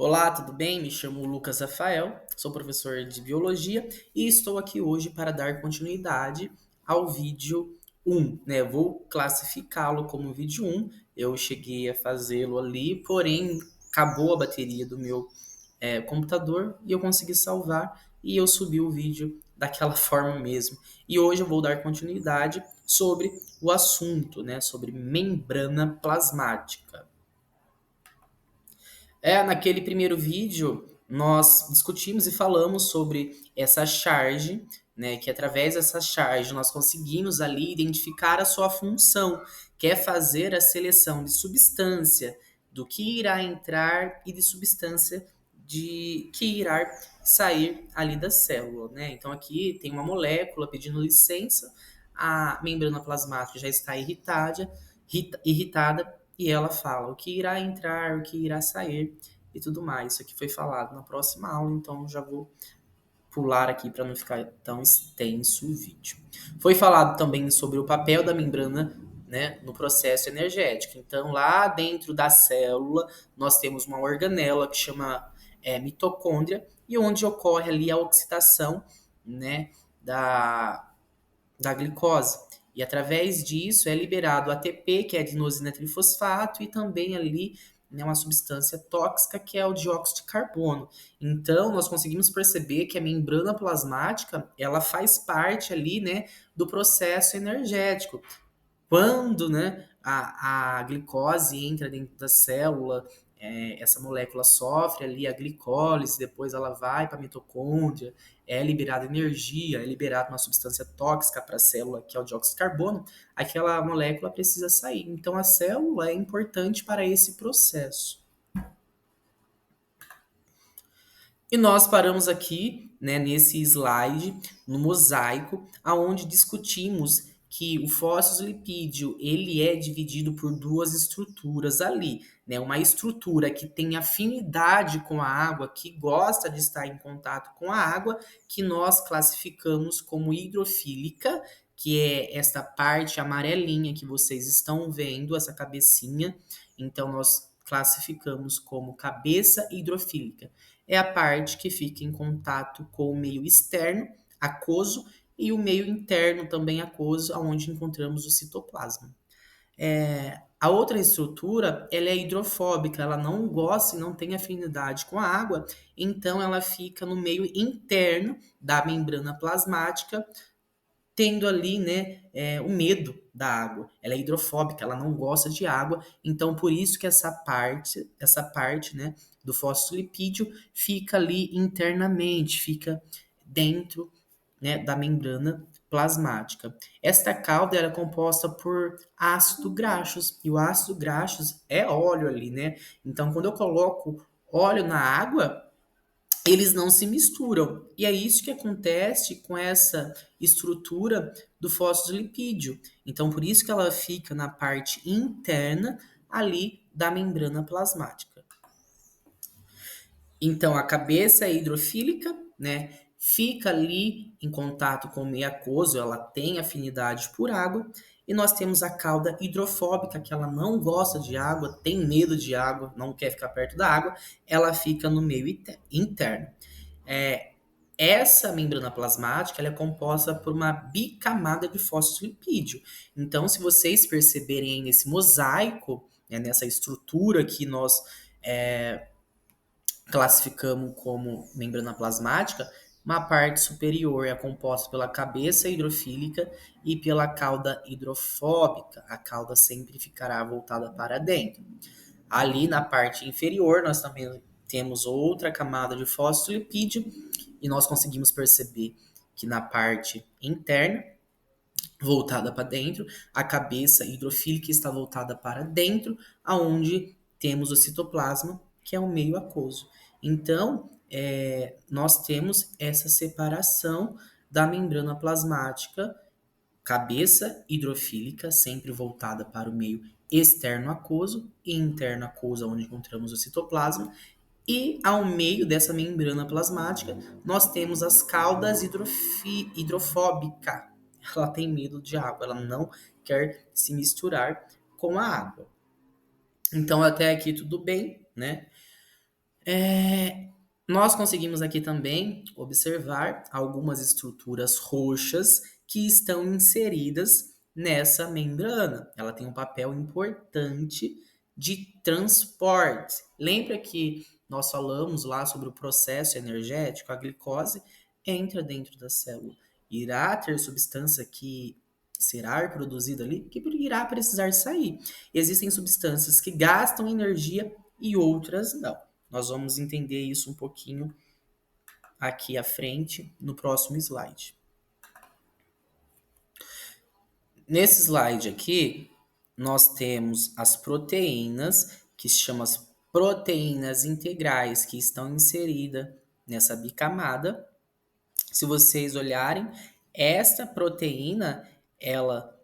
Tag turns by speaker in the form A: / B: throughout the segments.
A: Olá, tudo bem? Me chamo Lucas Rafael, sou professor de biologia e estou aqui hoje para dar continuidade ao vídeo 1, né? Vou classificá-lo como vídeo 1. Eu cheguei a fazê-lo ali, porém acabou a bateria do meu computador e eu consegui salvar e eu subi o vídeo daquela forma mesmo. E hoje eu vou dar continuidade sobre o assunto, né? Sobre membrana plasmática. Naquele primeiro vídeo, nós discutimos e falamos sobre essa charge, né? Que através dessa charge nós conseguimos ali identificar a sua função, que é fazer a seleção de substância do que irá entrar e de substância de que irá sair ali da célula, né? Então aqui tem uma molécula pedindo licença, a membrana plasmática já está irritada e ela fala o que irá entrar, o que irá sair e tudo mais. Isso aqui foi falado na próxima aula, então já vou pular aqui para não ficar tão extenso o vídeo. Foi falado também sobre o papel da membrana, né, no processo energético. Então, lá dentro da célula, nós temos uma organela que chama mitocôndria, e onde ocorre ali a oxidação, né, da, da glicose. E através disso é liberado ATP, que é adenosina trifosfato, e também ali, né, uma substância tóxica que é o dióxido de carbono. Então, nós conseguimos perceber que a membrana plasmática, ela faz parte ali, né, do processo energético. Quando, né, a glicose entra dentro da célula, essa molécula sofre ali a glicólise, depois ela vai para a mitocôndria, é liberada energia, é liberada uma substância tóxica para a célula, que é o dióxido de carbono, aquela molécula precisa sair. Então, a célula é importante para esse processo. E nós paramos aqui, né, nesse slide, no mosaico, aonde discutimos que o fosfolipídio ele é dividido por duas estruturas ali, né? Uma estrutura que tem afinidade com a água, que gosta de estar em contato com a água, que nós classificamos como hidrofílica, que é esta parte amarelinha que vocês estão vendo, essa cabecinha. Então nós classificamos como cabeça hidrofílica, é a parte que fica em contato com o meio externo, aquoso, e o meio interno também aquoso, onde encontramos o citoplasma. A outra estrutura, ela é hidrofóbica, ela não gosta e não tem afinidade com a água, então ela fica no meio interno da membrana plasmática, tendo ali, né, o medo da água. Ela é hidrofóbica, ela não gosta de água, então por isso que essa parte, né, do fosfolipídio fica ali internamente, fica dentro, né, da membrana plasmática. Esta cauda era composta por ácido graxos, e o ácido graxos é óleo ali, né? Então quando eu coloco óleo na água, eles não se misturam. E é isso que acontece com essa estrutura do fosfolipídio. Então, por isso que ela fica na parte interna ali da membrana plasmática. Então, a cabeça é hidrofílica, né? Fica ali em contato com o meio aquoso, ela tem afinidade por água. E nós temos a cauda hidrofóbica, que ela não gosta de água, tem medo de água, não quer ficar perto da água, ela fica no meio interno. É, essa membrana plasmática ela é composta por uma bicamada de fosfolipídio. Então, se vocês perceberem aí nesse mosaico, né, nessa estrutura que nós é, classificamos como membrana plasmática, uma parte superior é composta pela cabeça hidrofílica e pela cauda hidrofóbica. A cauda sempre ficará voltada para dentro. Ali na parte inferior, nós também temos outra camada de fosfolipídio e nós conseguimos perceber que na parte interna, voltada para dentro, a cabeça hidrofílica está voltada para dentro, aonde temos o citoplasma, que é o meio aquoso. Então, nós temos essa separação da membrana plasmática, cabeça hidrofílica, sempre voltada para o meio externo aquoso e interno aquoso, onde encontramos o citoplasma, e ao meio dessa membrana plasmática, nós temos as caudas hidrofóbica. Ela tem medo de água, ela não quer se misturar com a água. Então, até aqui tudo bem, né? Nós conseguimos aqui também observar algumas estruturas roxas que estão inseridas nessa membrana. Ela tem um papel importante de transporte. Lembra que nós falamos lá sobre o processo energético? A glicose entra dentro da célula. Irá ter substância que será produzida ali que irá precisar sair. Existem substâncias que gastam energia e outras não. Nós vamos entender isso um pouquinho aqui à frente no próximo slide. Nesse slide aqui, nós temos as proteínas, que se chamam as proteínas integrais, que estão inseridas nessa bicamada. Se vocês olharem, essa proteína, ela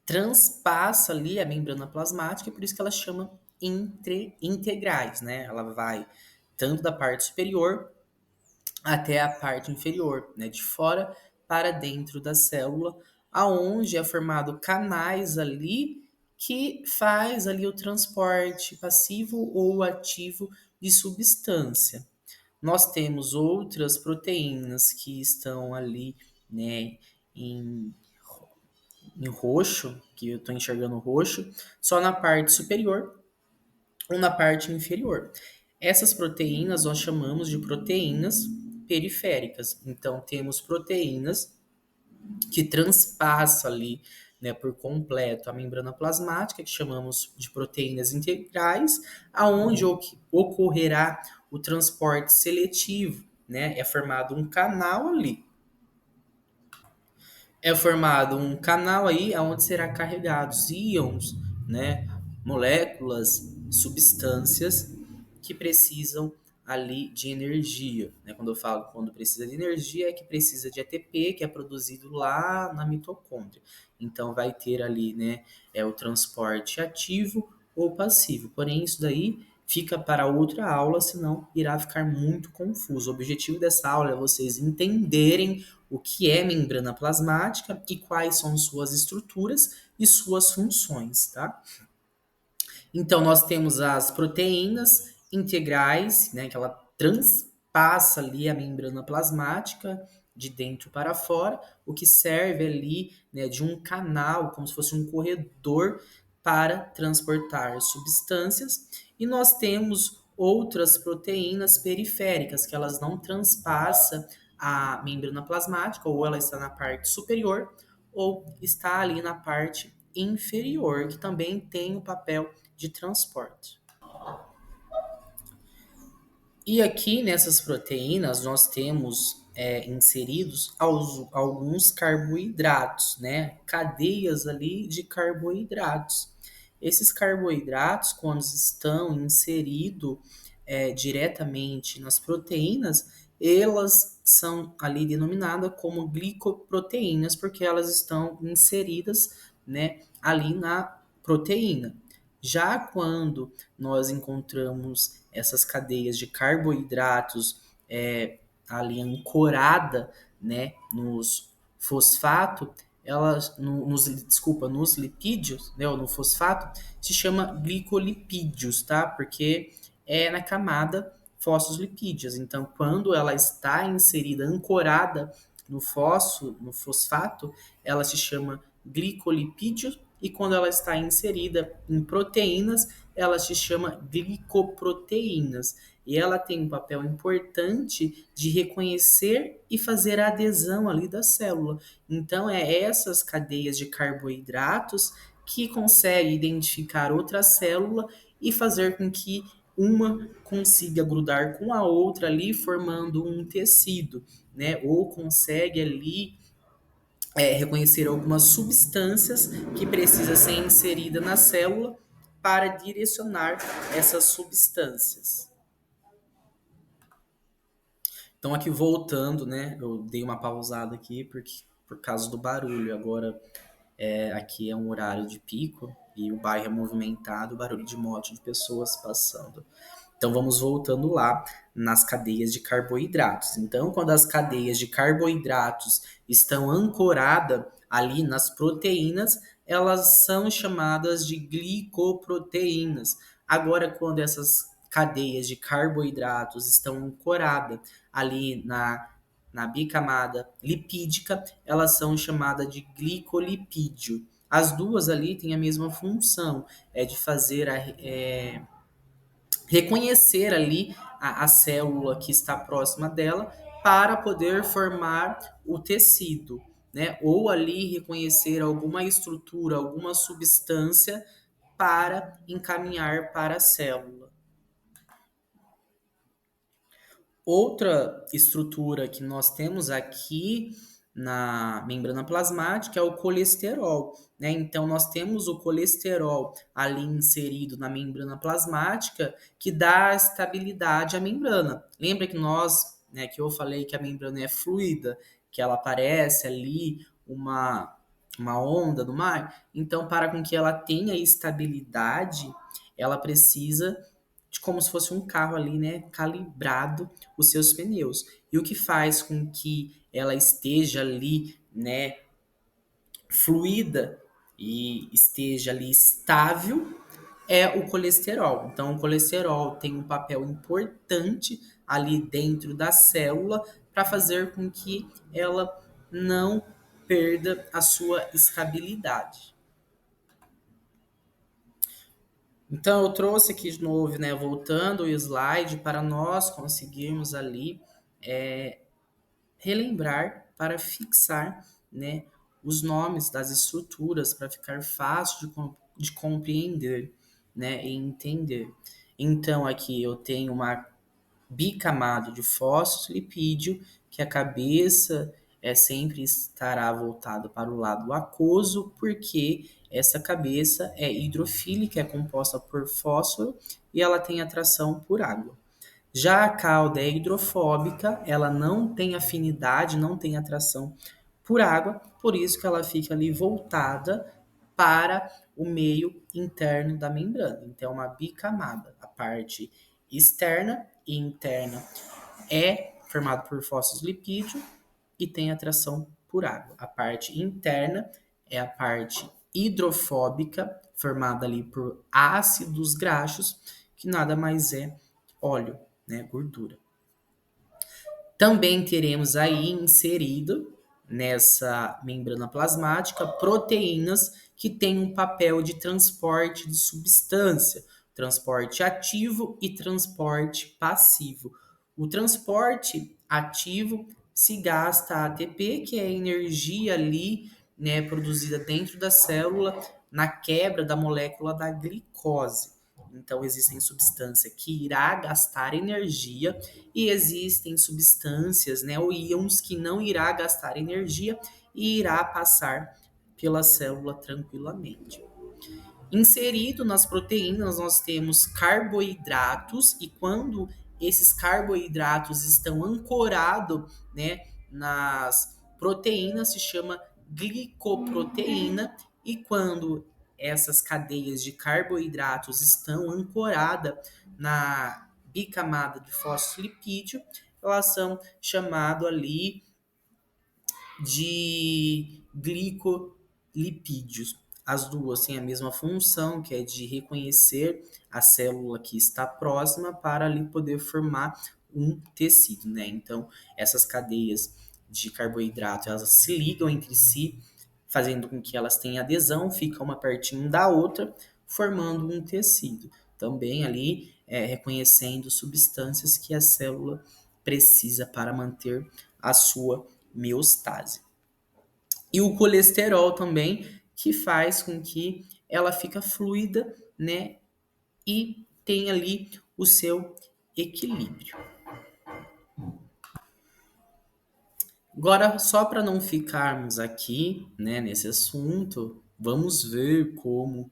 A: transpassa ali a membrana plasmática, por isso que ela chama integrais, né? Ela vai tanto da parte superior até a parte inferior, né? De fora para dentro da célula, aonde é formado canais ali que faz ali o transporte passivo ou ativo de substância. Nós temos outras proteínas que estão ali, né, em roxo, que eu estou enxergando roxo, só na parte superior ou na parte inferior. Essas proteínas nós chamamos de proteínas periféricas. Então, temos proteínas que transpassam ali, né, por completo a membrana plasmática, que chamamos de proteínas integrais, aonde ocorrerá o transporte seletivo, né? É formado um canal ali, é formado um canal aí onde será carregados íons, né, moléculas, substâncias que precisam ali de energia, né? Quando eu falo quando precisa de energia é que precisa de ATP, que é produzido lá na mitocôndria. Então vai ter ali, né, o transporte ativo ou passivo. Porém isso daí fica para outra aula, senão irá ficar muito confuso. O objetivo dessa aula é vocês entenderem o que é membrana plasmática e quais são suas estruturas e suas funções, tá? Então, nós temos as proteínas integrais, né, que ela transpassa ali a membrana plasmática de dentro para fora, o que serve ali, né, de um canal, como se fosse um corredor para transportar substâncias. E nós temos outras proteínas periféricas, que elas não transpassam a membrana plasmática, ou ela está na parte superior, ou está ali na parte inferior, que também tem o papel de transporte. E aqui nessas proteínas nós temos inseridos alguns carboidratos, né? Cadeias ali de carboidratos. Esses carboidratos, quando estão inseridos diretamente nas proteínas, elas são ali denominadas como glicoproteínas, porque elas estão inseridas, né, ali na proteína. Já quando nós encontramos essas cadeias de carboidratos ali ancorada, né, nos fosfato, elas nos lipídios, né, ou no fosfato, se chama glicolipídios, tá? Porque é na camada fosfolipídios. Então, quando ela está inserida, ancorada no fosfato, ela se chama glicolipídio, e quando ela está inserida em proteínas, ela se chama glicoproteínas. E ela tem um papel importante de reconhecer e fazer a adesão ali da célula. Então, é essas cadeias de carboidratos que conseguem identificar outra célula e fazer com que uma consiga grudar com a outra ali, formando um tecido, né? Ou consegue ali reconhecer algumas substâncias que precisa ser inserida na célula para direcionar essas substâncias. Então aqui voltando, né? Eu dei uma pausada aqui por causa do barulho. Agora aqui é um horário de pico e o bairro é movimentado, barulho de moto de pessoas passando. Então vamos voltando lá nas cadeias de carboidratos. Então, quando as cadeias de carboidratos estão ancoradas ali nas proteínas, elas são chamadas de glicoproteínas. Agora, quando essas cadeias de carboidratos estão ancoradas ali na bicamada lipídica, elas são chamadas de glicolipídio. As duas ali têm a mesma função, é de fazer reconhecer ali a célula que está próxima dela para poder formar o tecido, né? Ou ali reconhecer alguma estrutura, alguma substância para encaminhar para a célula. Outra estrutura que nós temos aqui na membrana plasmática é o colesterol, né? Então, nós temos o colesterol ali inserido na membrana plasmática que dá estabilidade à membrana. Lembra que que eu falei que a membrana é fluida, que ela parece ali uma onda no mar? Então, para com que ela tenha estabilidade, ela precisa de como se fosse um carro ali, né, calibrado os seus pneus. E o que faz com que ela esteja ali, né, fluida e esteja ali estável é o colesterol. Então, o colesterol tem um papel importante ali dentro da célula para fazer com que ela não perda a sua estabilidade. Então, eu trouxe aqui de novo, né, voltando o slide para nós conseguirmos ali relembrar para fixar, né, os nomes das estruturas para ficar fácil de compreender, né, e entender. Então, aqui eu tenho uma bicamado de fosfolipídio, que a cabeça sempre estará voltada para o lado aquoso, porque essa cabeça é hidrofílica, é composta por fósforo e ela tem atração por água. Já a cauda é hidrofóbica, ela não tem afinidade, não tem atração por água, por isso que ela fica ali voltada para o meio interno da membrana. Então, é uma bicamada. A parte externa e interna é formada por fosfolipídio e tem atração por água. A parte interna é a parte hidrofóbica, formada ali por ácidos graxos, que nada mais é óleo, né, gordura. Também teremos aí inserido nessa membrana plasmática proteínas que têm um papel de transporte de substância, transporte ativo e transporte passivo. O transporte ativo se gasta ATP, que é a energia ali, né, produzida dentro da célula na quebra da molécula da glicose. Então, existem substâncias que irá gastar energia e existem substâncias, né, ou íons que não irá gastar energia e irá passar pela célula tranquilamente. Inserido nas proteínas, nós temos carboidratos e quando esses carboidratos estão ancorados, né, nas proteínas, se chama glicoproteína e quando essas cadeias de carboidratos estão ancoradas na bicamada de fosfolipídio, elas são chamadas ali de glicolipídios. As duas têm a mesma função, que é de reconhecer a célula que está próxima para ali poder formar um tecido, né? Então, essas cadeias de carboidrato, elas se ligam entre si, fazendo com que elas tenham adesão, ficam uma pertinho da outra, formando um tecido. Também ali reconhecendo substâncias que a célula precisa para manter a sua meostase. E o colesterol também, que faz com que ela fica fluida, né? E tem ali o seu equilíbrio. Agora, só para não ficarmos aqui, né, nesse assunto, vamos ver como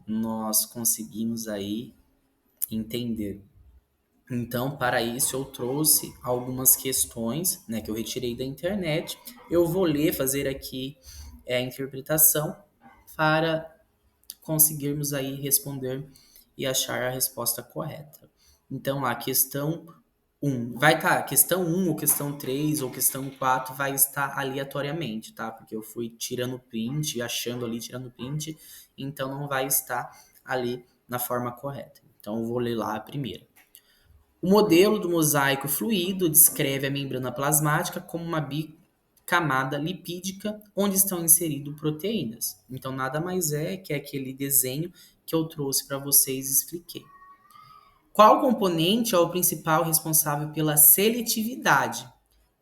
A: nós conseguimos aí entender. Então, para isso, eu trouxe algumas questões, né, que eu retirei da internet. Eu vou ler, fazer aqui a interpretação para conseguirmos aí responder e achar a resposta correta. Então, a questão vai estar, questão 1 ou questão 3 ou questão 4 vai estar aleatoriamente, tá? Porque eu fui tirando print, achando ali, tirando print, então não vai estar ali na forma correta. Então, eu vou ler lá a primeira. O modelo do mosaico fluido descreve a membrana plasmática como uma bicamada lipídica onde estão inseridas proteínas. Então, nada mais é que aquele desenho que eu trouxe para vocês e expliquei. Qual componente é o principal responsável pela seletividade,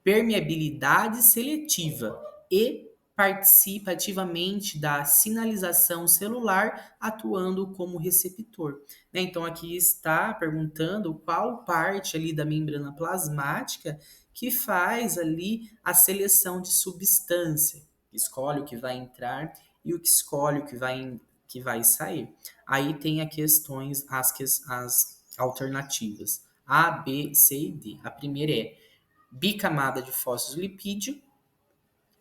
A: permeabilidade seletiva e participa ativamente da sinalização celular, atuando como receptor? Né? Então, aqui está perguntando qual parte ali da membrana plasmática que faz ali a seleção de substância. Escolhe o que vai entrar e o que escolhe o que vai sair. Aí tem as questões, as alternativas. A, B, C e D. A primeira é bicamada de fosfolipídio.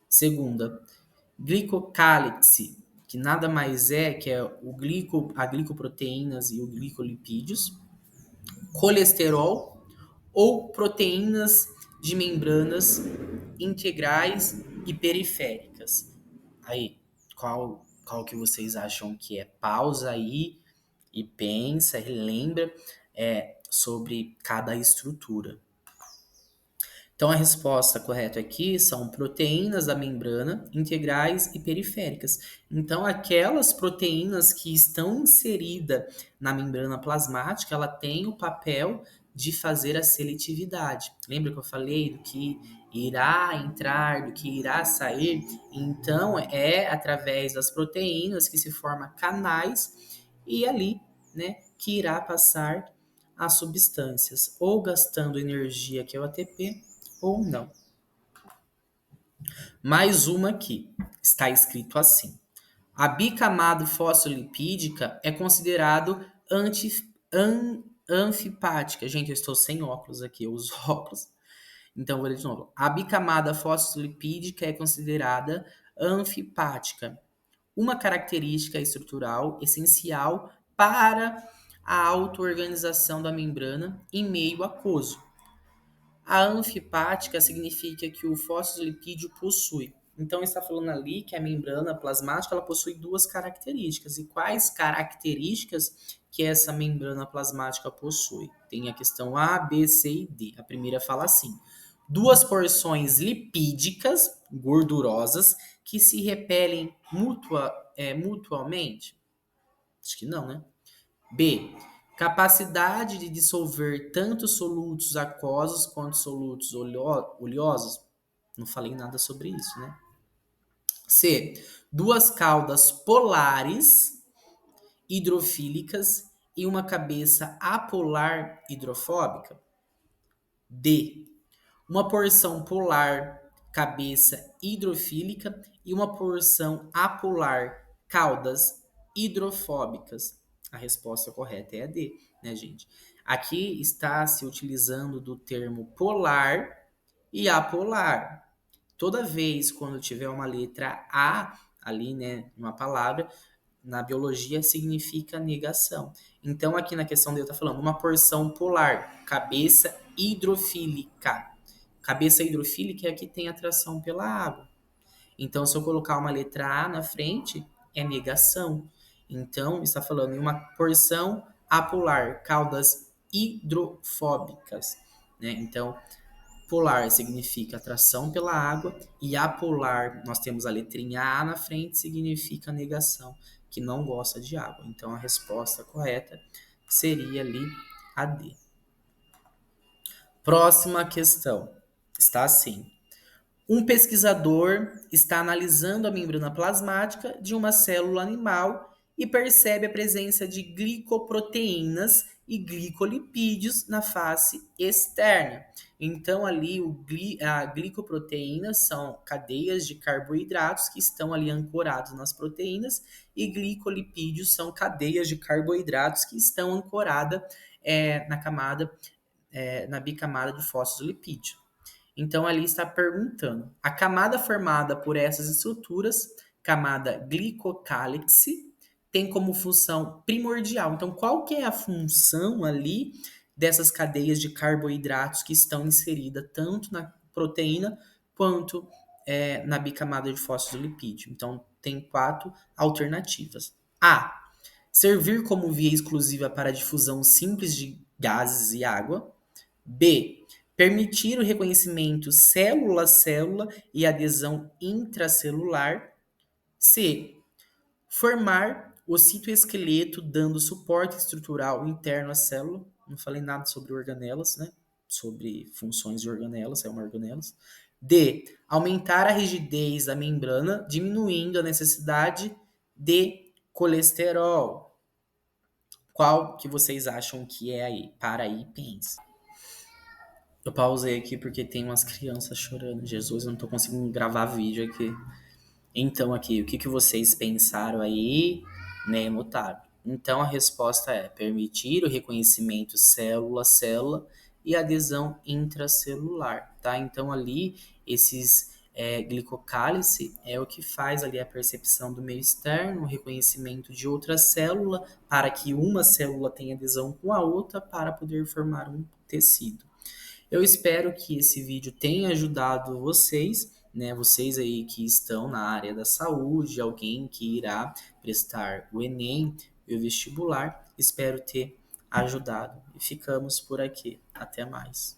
A: Segunda, glicocálix, que nada mais é que é a glicoproteínas e o glicolipídios. Colesterol ou proteínas de membranas integrais e periféricas. Aí, qual que vocês acham que é? Pausa aí e pensa, relembra sobre cada estrutura. Então, a resposta correta aqui são proteínas da membrana integrais e periféricas. Então, aquelas proteínas que estão inseridas na membrana plasmática, ela tem o papel de fazer a seletividade. Lembra que eu falei do que irá entrar, do que irá sair? Então, é através das proteínas que se formam canais e ali, né, que irá passar as substâncias, ou gastando energia, que é o ATP, ou não. Mais uma aqui. Está escrito assim. A bicamada fosfolipídica é considerado anfipática. Gente, eu estou sem óculos aqui, eu uso óculos. Então, vou ler de novo. A bicamada fosfolipídica é considerada anfipática, uma característica estrutural essencial para a auto-organização da membrana em meio aquoso. A anfipática significa que o fosfolipídio possui. Então, está falando ali que a membrana plasmática ela possui duas características. E quais características que essa membrana plasmática possui? Tem a questão A, B, C e D. A primeira fala assim: duas porções lipídicas, gordurosas, que se repelem mutuamente? Acho que não, né? B. Capacidade de dissolver tanto solutos aquosos quanto solutos oleosos. Não falei nada sobre isso, né? C. Duas caudas polares hidrofílicas e uma cabeça apolar hidrofóbica. D. Uma porção polar, cabeça hidrofílica e uma porção apolar, caudas hidrofóbicas. A resposta correta é a D, né, gente? Aqui está se utilizando do termo polar e apolar. Toda vez quando tiver uma letra A ali, né, numa palavra, na biologia significa negação. Então, aqui na questão dele está falando uma porção polar, cabeça hidrofílica. Cabeça hidrofílica é a que tem atração pela água. Então, se eu colocar uma letra A na frente, é negação. Então, está falando em uma porção apolar, caudas hidrofóbicas. Né? Então, polar significa atração pela água e apolar, nós temos a letrinha A na frente, significa negação, que não gosta de água. Então, a resposta correta seria ali a D. Próxima questão. Está assim. Um pesquisador está analisando a membrana plasmática de uma célula animal e percebe a presença de glicoproteínas e glicolipídios na face externa. Então, ali, a glicoproteínas são cadeias de carboidratos que estão ali ancorados nas proteínas e glicolipídios são cadeias de carboidratos que estão ancoradas na camada, na bicamada de fosfolipídio. Então, ali está perguntando. A camada formada por essas estruturas, camada glicocálix, tem como função primordial. Então, qual que é a função ali dessas cadeias de carboidratos que estão inseridas tanto na proteína quanto na bicamada de fosfolipídio? Então, tem 4 alternativas. A. Servir como via exclusiva para a difusão simples de gases e água. B. Permitir o reconhecimento célula a célula e adesão intracelular. C. Formar o citoesqueleto dando suporte estrutural interno à célula. Não falei nada sobre organelas, né? Sobre funções de organelas, é uma organelas. D. Aumentar a rigidez da membrana, diminuindo a necessidade de colesterol. Qual que vocês acham que é aí? Para aí, pense. Eu pausei aqui porque tem umas crianças chorando. Jesus, eu não tô conseguindo gravar vídeo aqui. Então, aqui, o que que vocês pensaram aí, né, notaram? Então, a resposta é permitir o reconhecimento célula a célula e adesão intracelular, tá? Então, ali, esses glicocálice é o que faz ali a percepção do meio externo, o reconhecimento de outra célula, para que uma célula tenha adesão com a outra para poder formar um tecido. Eu espero que esse vídeo tenha ajudado vocês, né? Vocês aí que estão na área da saúde, alguém que irá prestar o Enem e o vestibular. Espero ter ajudado. E ficamos por aqui. Até mais.